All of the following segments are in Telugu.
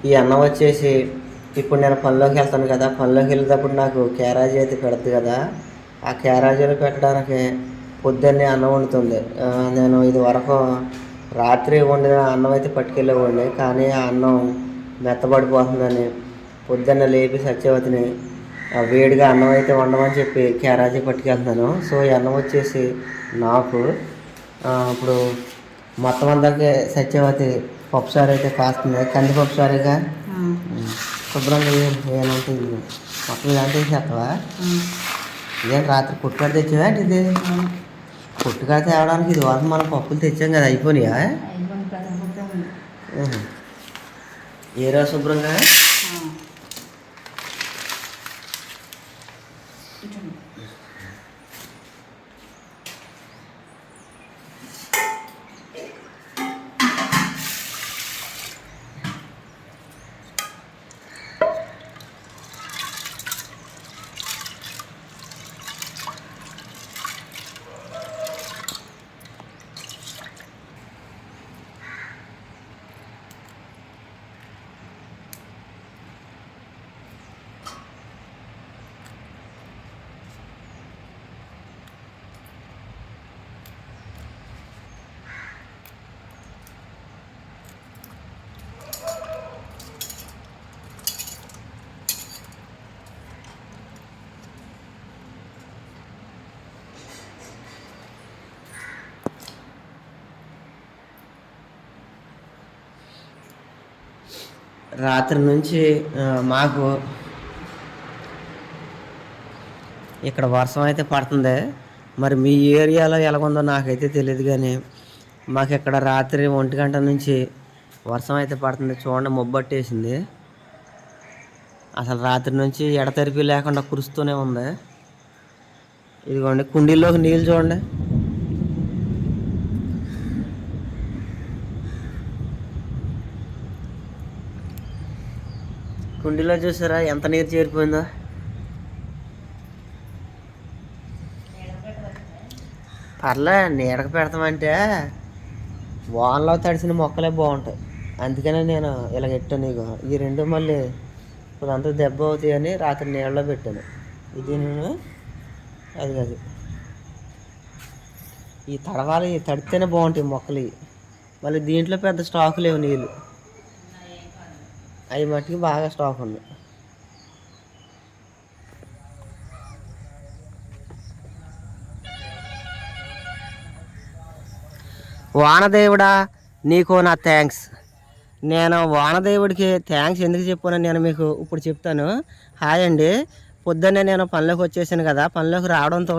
ఈ అన్నం వచ్చేసి ఇప్పుడు నేను పనిలోకి వెళ్తాను కదా, పనిలోకి వెళ్ళేటప్పుడు నాకు క్యారేజీ అయితే పెడుతుంది కదా, ఆ క్యారేజీలో పెట్టడానికి పొద్దున్నే అన్నం వండుతుంది. నేను ఇది వరకు రాత్రి వండిన అన్నం అయితే పట్టుకెళ్ళేవాడిని, కానీ ఆ అన్నం మెత్తబడిపోతుందని పొద్దున్న లేపి సత్యవతిని వేడిగా అన్నం అయితే వండమని చెప్పి క్యారేజీ పట్టుకెళ్తున్నాను. సో ఈ అన్నం వచ్చేసి నాకు ఇప్పుడు మొత్తం అందరికీ సత్యవతి పప్పుసారి అయితే కాస్తుంది. కందిపప్పు సారీగా శుభ్రంగా ఏమంటుంది మొత్తం ఇలాంటి చేస్తావా? ఇదేం రాత్రి పుట్టుకాడ తెచ్చావా అంటే ఇది పుట్టుకాడ తేవడానికి ఇది వరకు మనం పప్పులు తెచ్చాం కదా, అయిపోయినాయా? ఏరా శుభ్రంగా రాత్రి నుంచి మాకు ఇక్కడ వర్షం అయితే పడుతుంది. మరి మీ ఏరియాలో ఎలాగుందో నాకైతే తెలియదు, కానీ మాకు ఇక్కడ రాత్రి 1 గంట నుంచి వర్షం అయితే పడుతుంది. చూడండి, మొబ్బట్టేసింది. అసలు రాత్రి నుంచి ఎడతెరిపి లేకుండా కురుస్తూనే ఉంది. ఇదిగోండి, కుండీల్లోకి నీళ్ళు చూడండి. కుండీలో చూసారా ఎంత నీరు చేరిపోయిందో? పర్లే, నీడకు పెడతామంటే వానలో తడిసిన మొక్కలే బాగుంటాయి, అందుకనే నేను ఇలా పెట్టాను. నీకు ఈ రెండు మళ్ళీ ఇప్పుడంతా దెబ్బ అవుతాయి అని రాత్రి నీళ్ళలో పెట్టాను. ఇది నేను అది ఈ తడవాలి, తడితేనే బాగుంటాయి మొక్కలు. మళ్ళీ దీంట్లో పెద్ద స్టాక్ లేవు నీళ్ళు, అవి మట్టికి బాగా స్టాక్ ఉంది. వానదేవుడా, నీకు నా థ్యాంక్స్. నేను వానదేవుడికి థ్యాంక్స్ ఎందుకు చెప్పాను నేను మీకు ఇప్పుడు చెప్తాను. హాయ్ అండి, పొద్దున్నే నేను పనిలోకి వచ్చేసాను కదా, పనిలోకి రావడంతో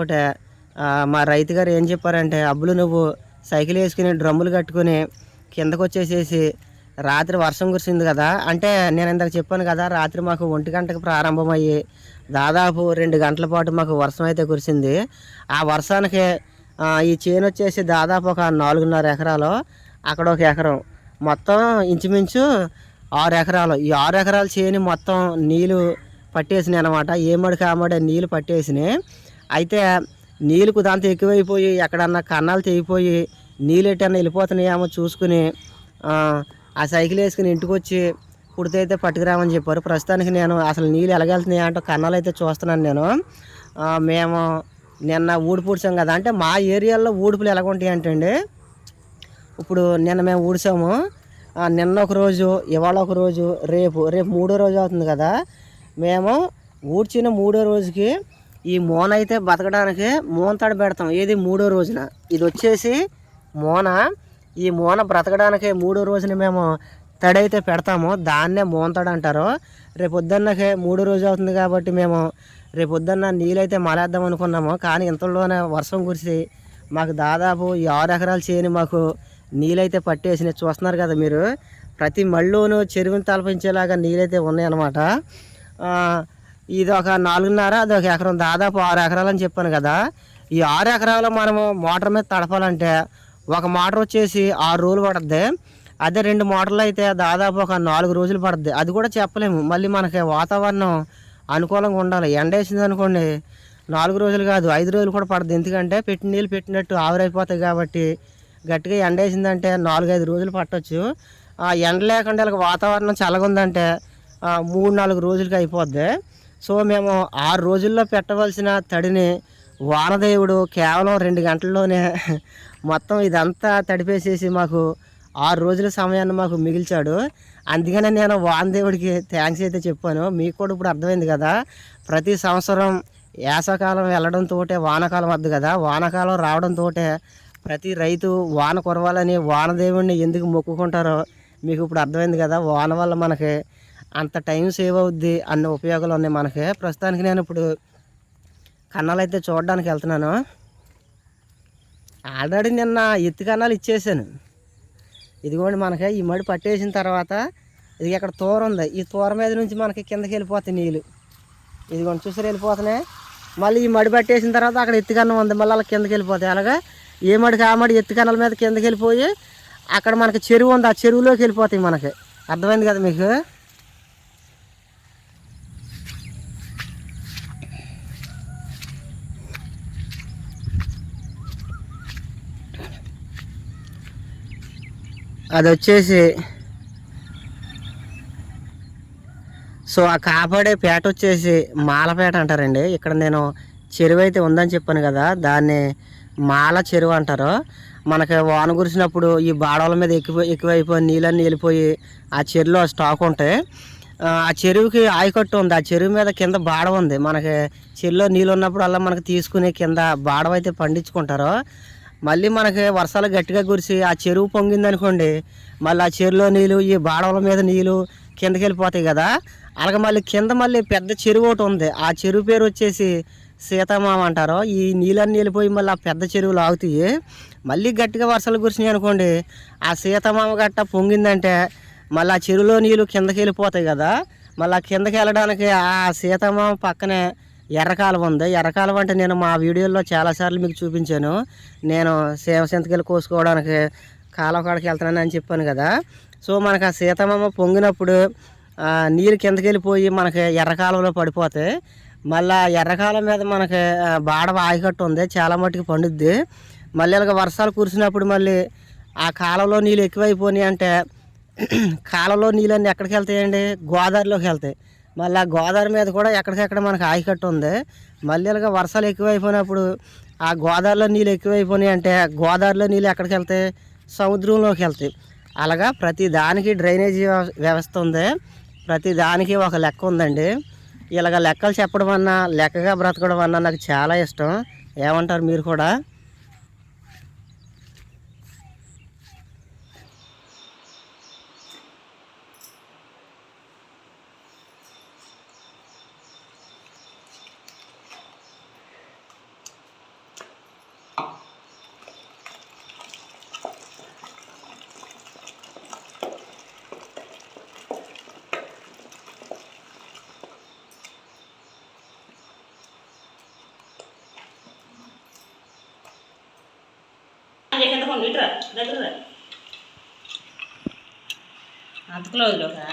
మా రైతు గారు ఏం చెప్పారంటే, అబ్బులు నువ్వు సైకిల్ వేసుకుని డ్రమ్ములు కట్టుకుని కిందకు వచ్చేసేసి, రాత్రి వర్షం కురిసింది కదా, అంటే నేను ఇందాక చెప్పాను కదా రాత్రి మాకు 1 గంటకు ప్రారంభమయ్యి దాదాపు 2 గంటల పాటు మాకు వర్షం అయితే కురిసింది. ఆ వర్షానికి ఈ చేను వచ్చేసి దాదాపు ఒక 4.5 ఎకరాలు, అక్కడ 1 ఎకరం, మొత్తం ఇంచుమించు 6 ఎకరాలు. ఈ 6 ఎకరాల చేను మొత్తం నీళ్ళు పట్టేసినాయి అనమాట. ఏమడికి ఆమడే నీళ్ళు పట్టేసినాయి. అయితే నీళ్ళకు దాంతో ఎక్కువైపోయి ఎక్కడన్నా కన్నాలు తెగిపోయి నీళ్ళు ఎట్టన్నా వెళ్ళిపోతున్నాయేమో చూసుకుని ఆ సైకిల్ వేసుకుని ఇంటికి వచ్చి కుడితే పట్టుకురామని చెప్పారు. ప్రస్తుతానికి నేను అసలు నీళ్ళు ఎలాగెళ్తున్నాయి అంటే కన్నాలు అయితే చూస్తున్నాను నేను. మేము నిన్న ఊడిపూడ్చాం కదా, అంటే మా ఏరియాలో ఊడుపులు ఎలాగుంటాయి అంటే అండి, ఇప్పుడు నిన్న మేము ఊడ్చాము, నిన్న ఒక రోజు, ఇవాళ ఒక రోజు, రేపు 3వ రోజు అవుతుంది కదా. మేము ఊడ్చిన 3వ రోజుకి ఈ మోన అయితే బతకడానికి మోనతాడు పెడతాం. ఏది 3వ రోజున, ఇది వచ్చేసి మోన. ఈ మోన బ్రతకడానికి 3వ రోజున మేము తడైతే పెడతాము, దాన్నే మోనతాడు అంటారు. రేపు పొద్దున్నకే 3వ రోజు అవుతుంది కాబట్టి మేము రేపు పొద్దున్న నీళ్ళైతే మలేద్దాం అనుకున్నాము. కానీ ఇంతలోనే వర్షం కురిసి మాకు దాదాపు ఈ 6 ఎకరాల చేను మాకు నీళ్ళైతే పట్టేసినాయి. చూస్తున్నారు కదా మీరు, ప్రతి మళ్ళీను చెరువుని తలపించేలాగా నీళ్ళైతే ఉన్నాయన్నమాట. ఇది ఒక 4.5, అది 1 ఎకరం, దాదాపు 6 ఎకరాలు అని చెప్పాను కదా. ఈ 6 ఎకరాలు మనము మోటార్ మీద తడపాలంటే ఒక మోటార్ వచ్చేసి 6 రోజులు పడుతుంది. అదే 2 మోటార్లు అయితే దాదాపు ఒక 4 రోజులు పడుతుంది. అది కూడా చెప్పలేము, మళ్ళీ మనకి వాతావరణం అనుకూలంగా ఉండాలి. ఎండ వేసింది అనుకోండి 4 రోజులు కాదు 5 రోజులు కూడా పడుతుంది. ఎందుకంటే పెట్టిన నీళ్ళు పెట్టినట్టు ఆవిరైపోతాయి కాబట్టి, గట్టిగా ఎండ వేసిందంటే 4-5 రోజులు పట్టవచ్చు. ఎండ లేకుండా ఇలాగ వాతావరణం చల్లగా ఉందంటే 3-4 రోజులకి అయిపోద్ది. సో మేము 6 రోజుల్లో పెట్టవలసిన తడిని వానదేవుడు కేవలం 2 గంటల్లోనే మొత్తం ఇదంతా తడిపేసేసి మాకు 6 రోజుల సమయాన్ని మాకు మిగిల్చాడు. అందుకనే నేను వానదేవుడికి థ్యాంక్స్ అయితే చెప్పాను. మీకు కూడా ఇప్పుడు అర్థమైంది కదా! ప్రతి సంవత్సరం యాసకాలం వెళ్ళడంతోటే వానాకాలం వద్దు కదా! వానాకాలం రావడంతోటే ప్రతి రైతు వాన కురవాలని వానదేవుడిని ఎందుకు మొక్కుకుంటారో మీకు ఇప్పుడు అర్థమైంది కదా! వాన వల్ల మనకి అంత టైం సేవ్ అవుద్ది, అన్ని ఉపయోగాలు ఉన్నాయి మనకి. ప్రస్తుతానికి నేను ఇప్పుడు కన్నాలైతే చూడడానికి వెళ్తున్నాను. ఆల్రెడీ నిన్న ఎత్తు కన్నాలు ఇచ్చేసాను. ఇదిగోండి మనకి ఈ మడి పట్టేసిన తర్వాత ఇది ఇక్కడ తూర ఉంది. ఈ తూర మీద నుంచి మనకి కిందకి వెళ్ళిపోతాయి నీళ్ళు. ఇదిగోండి చూసారు వెళ్ళిపోతున్నాయి. మళ్ళీ ఈ మడి పట్టేసిన తర్వాత అక్కడ ఎత్తుకన్నం ఉంది, మళ్ళీ అలా కిందకి వెళ్ళిపోతాయి. అలాగా ఏ మడికి ఆ మడి ఎత్తుకన్నాల మీద కిందకి వెళ్ళిపోయి అక్కడ మనకి చెరువు ఉంది, ఆ చెరువులోకి వెళ్ళిపోతాయి మనకి. అర్థమైంది కదా మీకు? అది వచ్చేసి సో ఆ కాపాడే పేట వచ్చేసి మాలపేట అంటారండి. ఇక్కడ నేను చెరువు అయితే ఉందని చెప్పాను కదా, దాన్ని మాల చెరువు అంటారు. మనకి వాన కురిసినప్పుడు ఈ బాడవల మీద ఎక్కువైపోయి నీళ్ళన్నీ వెళ్ళిపోయి ఆ చెరువులో స్టాక్ ఉంటాయి. ఆ చెరువుకి ఆయకట్టు ఉంది, ఆ చెరువు మీద కింద బాడవ ఉంది. మనకి చెరువులో నీళ్ళు ఉన్నప్పుడు అలా మనకి తీసుకుని కింద బాడవ అయితే పండించుకుంటారు. మళ్ళీ మనకి వర్షాలు గట్టిగా కురిసి ఆ చెరువు పొంగింది అనుకోండి, మళ్ళీ ఆ చెరువులో నీళ్ళు ఈ బాడవల మీద నీళ్ళు కిందకి వెళ్ళిపోతాయి కదా. అలాగే మళ్ళీ కింద మళ్ళీ పెద్ద చెరువు ఒకటి ఉంది, ఆ చెరువు పేరు వచ్చేసి సీతామామ అంటారు. ఈ నీళ్ళన్నీ వెళ్ళిపోయి మళ్ళీ ఆ పెద్ద చెరువులు ఆగుతాయి. మళ్ళీ గట్టిగా వర్షాలు కురిసినాయి అనుకోండి, ఆ సీతామామ గట్ట పొంగిందంటే మళ్ళీ ఆ చెరువులో నీళ్ళు కిందకి వెళ్ళిపోతాయి కదా. మళ్ళీ ఆ కిందకి వెళ్ళడానికి ఆ సీతామామ పక్కనే ఎర్రకాలువ ఉంది. ఎర్రకాలువ అంటే నేను మా వీడియోలో చాలాసార్లు మీకు చూపించాను. నేను సేవ సింతకెళ్ళి కోసుకోవడానికి కాలువ కాడికి వెళ్తున్నాను అని చెప్పాను కదా. సో మనకు ఆ సీతామామ పొంగినప్పుడు నీళ్ళు కిందకి వెళ్ళిపోయి మనకి ఎర్రకాలువలో పడిపోతాయి. మళ్ళీ ఎర్రకాలం మీద మనకి బాడవ ఆయకట్టు ఉంది, చాలా మట్టుకు పండుద్ది. మళ్ళీ ఇలాగ వర్షాలు కురిసినప్పుడు మళ్ళీ ఆ కాలంలో నీళ్ళు ఎక్కువైపోయినాయి అంటే కాలంలో నీళ్ళన్నీ ఎక్కడికి వెళ్తాయండి? గోదావరిలోకి వెళ్తాయి. మళ్ళీ ఆ గోదావరి మీద కూడా ఎక్కడికెక్కడ మనకి ఆయకట్టు ఉంది. మళ్ళీ ఇలాగ వర్షాలు ఎక్కువైపోయినప్పుడు ఆ గోదావరిలో నీళ్ళు ఎక్కువైపోయినాయి అంటే గోదావరిలో నీళ్ళు ఎక్కడికి వెళ్తాయి? సముద్రంలోకి వెళ్తాయి. అలాగా ప్రతి దానికి డ్రైనేజీ వ్యవస్థ ఉంది, ప్రతి దానికి ఒక లెక్క ఉందండి. ఇలాగ లెక్కలు చెప్పడం అన్నా లెక్కగా బ్రతకడం అన్నా నాకు చాలా ఇష్టం. ఏమంటారు మీరు కూడా? అంత క్లోజ్లోకా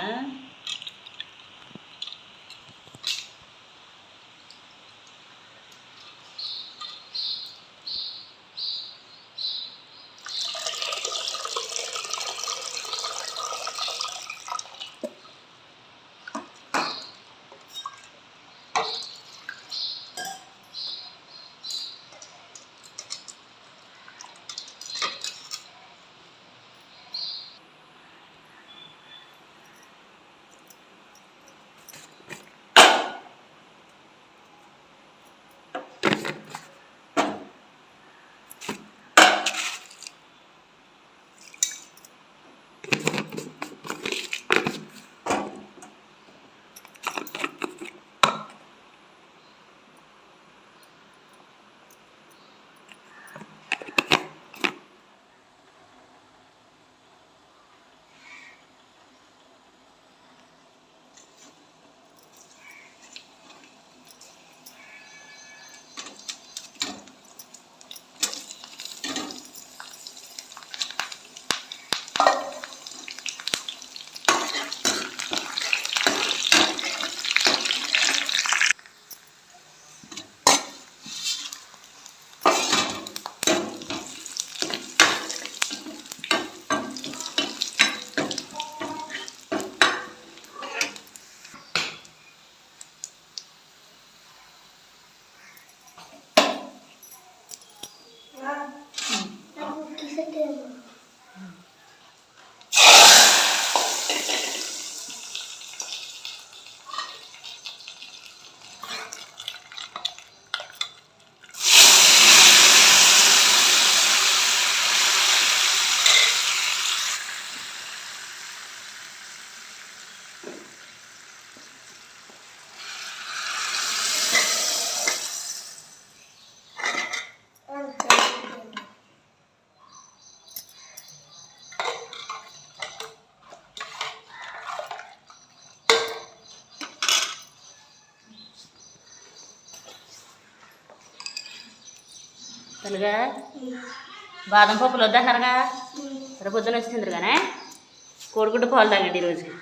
తెలుగా బాదం పప్పులు వద్దన్నారుగా రేపు పొద్దున వచ్చి తిందరుగానే కోడిగుడ్డు పాలు తాగండి ఈరోజుకి.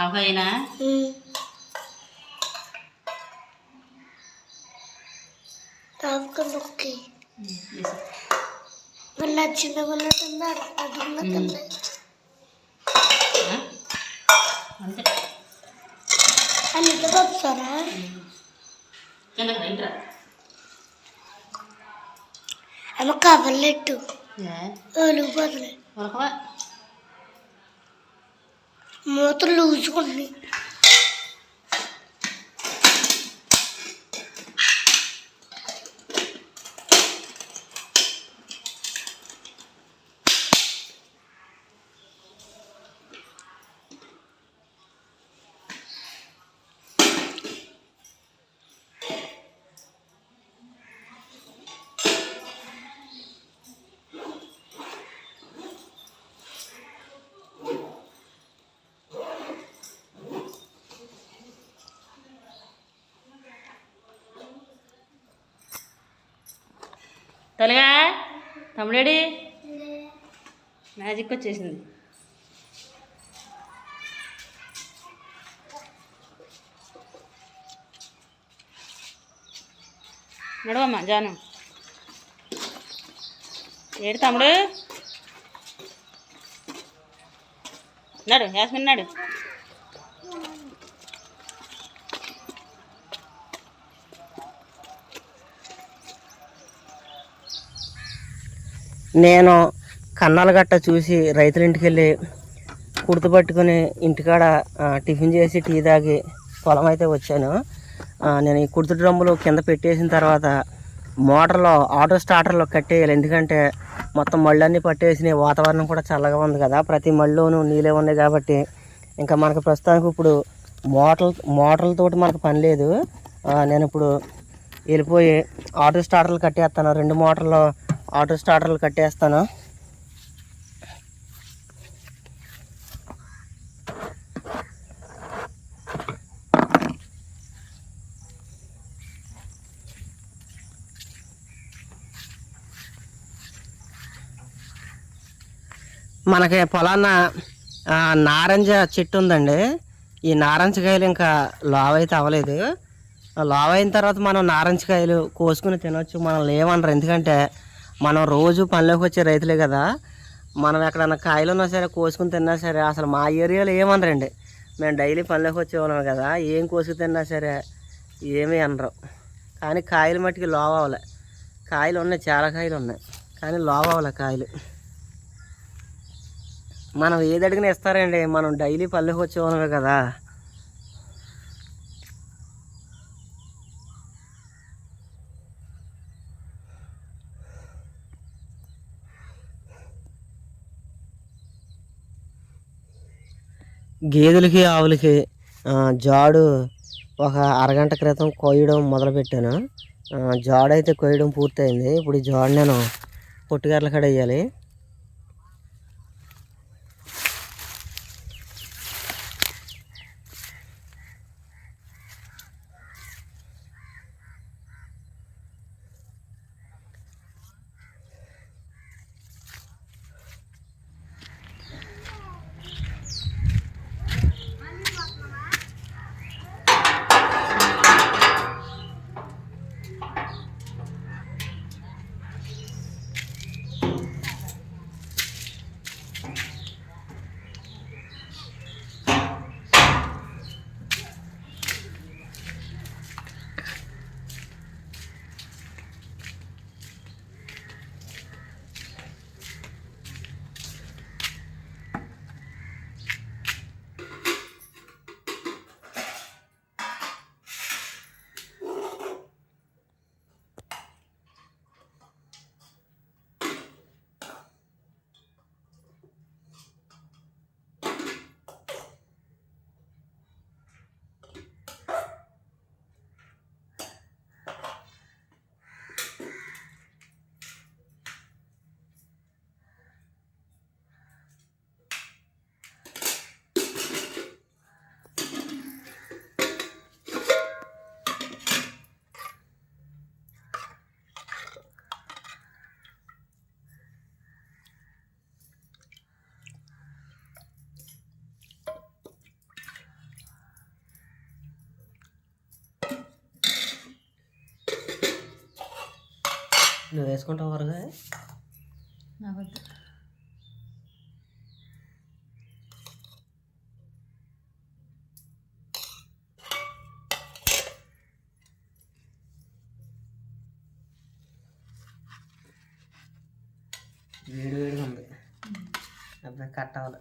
ఆవకాయనా అంతే అమ్మ కవర్లెట్టు మూతలు లూచుకుంటున్నాయి. తెలుగా తమ్ముడేడి మ్యాజిక్ వచ్చేసింది. నడవమ్మా జాను. ఏడు తమ్ముడు నడు, యాస్మిన్ నడు. నేను కన్నాల గట్ట చూసి రైతుల ఇంటికి వెళ్ళి కుర్తు పట్టుకుని ఇంటికాడ టిఫిన్ చేసి టీ తాగి పొలం అయితే వచ్చాను. నేను ఈ కుర్తు డ్రమ్ములు కింద పెట్టేసిన తర్వాత మోటార్లో ఆటో స్టార్టర్లో కట్టేయాలి. ఎందుకంటే మొత్తం మళ్ళన్నీ పట్టేసిన వాతావరణం కూడా చల్లగా ఉంది కదా, ప్రతి మళ్ళలోనూ నీళ్ళే ఉన్నాయి కాబట్టి ఇంకా మనకు ప్రస్తుతానికి ఇప్పుడు మోటార్లతోటి మనకు పని లేదు. నేను ఇప్పుడు వెళ్ళిపోయి ఆటో స్టార్టర్లు కట్టేస్తాను. 2 మోటార్లు ఆటో స్టార్టర్లు కట్టేస్తాను. మనకి పొలాన్న నారింజ చెట్టు ఉందండి. ఈ నారింజకాయలు ఇంకా లావ్ అయితే అవ్వలేదు. లావ్ అయిన తర్వాత మనం నారింజకాయలు కోసుకుని తినొచ్చు, మనల్ని ఏమనరు. ఎందుకంటే మనం రోజు పనిలోకి వచ్చే రైతులే కదా. మనం ఎక్కడన్నా కాయలు ఉన్నా సరే కోసుకుని తిన్నా సరే అసలు మా ఏరియాలో ఏమనరండి. మేము డైలీ పనిలోకి వచ్చేవాళ్ళం కదా, ఏం కోసుకు తిన్నా సరే ఏమీ అనరు. కానీ కాయలు మట్టుకి లావ్ అవ్వలే. కాయలు ఉన్నాయి, చాలా కాయలు ఉన్నాయి, కానీ లావ్ అవ్వలే కాయలు. మనం ఏది అడిగినా ఇస్తారండి, మనం డైలీ పల్లెకి వచ్చేవాళ్ళమే కదా. గేదెలకి ఆవులకి జాడు ఒక అరగంట క్రితం కొయ్యడం మొదలుపెట్టాను. జాడు అయితే కొయ్యడం పూర్తయింది. ఇప్పుడు ఈ జాడు నేను పొట్టుగర్ల కాడ వేయాలి. నువ్వు వేసుకుంటావు వరగా నాకొద్దు. వేడి వేడిగా ఉంది అబ్బాయి కట్ అవ్వాలి.